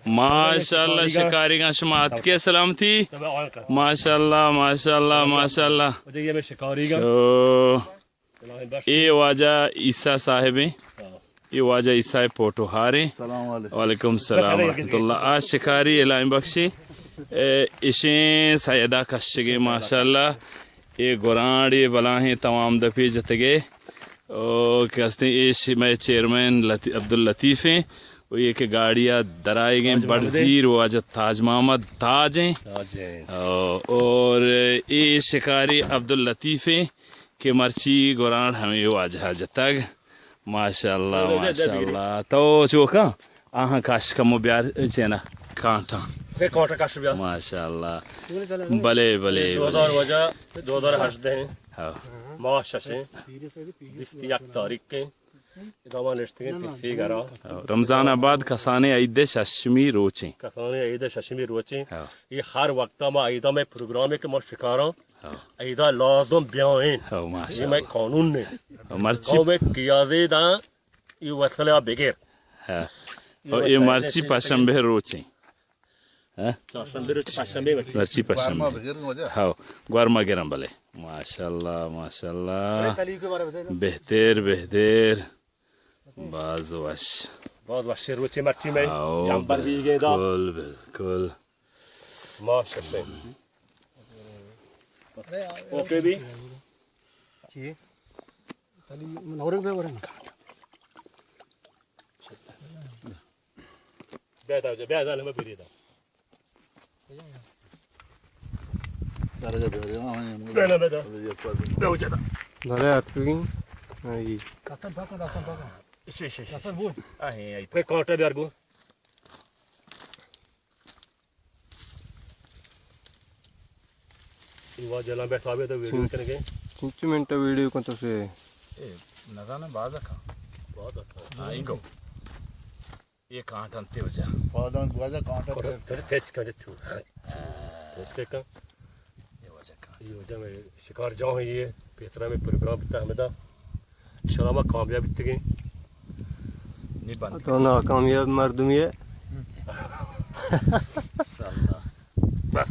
माशाल्लाह शिकारी का शमात के सलामती माशाल्लाह माशाल्लाह माशाल्लाह। ये वाजा ईसा साहिब है, ये वाजा ईसा पोटोहारे। वालेकुम सलाम रहमतुल्लाह। आज शिकारी इलाम बख्शी इशे सैदा कशगे माशाल्लाह। ये गुरान ये बला हैं तमाम दफे जतगे और कहते हैं मैं चेयरमैन अब्दुल लतीफ़ हैं। वो ये कि गाड़ियाँ दराए गए बड़जीर वो आज ताज मोहम्मद ताज हैं और ये शिकारी अब्दुल लतीफ़ हैं कि मर्ची गुरान हमें वो आज तक माशाल्लाह माशाल्लाह। तो चोका आहाँ काश का मुब्यार चेना कांटा माशाल्लाह भले भले 2000 हजदे हैं माह शशे 21 तारीख के रमजान आबाद कसाने ईद शशमी रोचे ये हर वक्त में ईदा में प्रोग्राम है कि मैं शिकारा ईदा लाजम ब्याह ये मैं कानून ने मर्ची में कियादे दा ये वसला बगैर और ये मर्ची पशंबे रोचे मर्ची पशंबे हाँ गर्मा गिरम भले माशाल्लाह माशाल्लाह बेहतर बेहतर बाज़वश बहुत वश रोचे मर्ची में जंपर भी गए दा बिल्कुल बिल्कुल माशाल्लाह ओके भी जी तली नौरक बे वरन बेदा में बिरी दा Dari ating ay Poi conta bergo. वो जला बैठा हुआ तो वीडियो करेंगे 5 मिनट वीडियो को तो से नजाना बाजा का बहुत अच्छा आएंगे ये कांट अंते हो जा बाजा बाजा कांट चल तेज कर तू तेज कर का ये वजह में शिकार जाओ है ये पेतरा में प्रोग्राम बिता हमें दा इंशाल्लाह मैं कामयाब बितगे नहीं बन तो ना कामयाब मर्दमी है इंशाल्लाह बस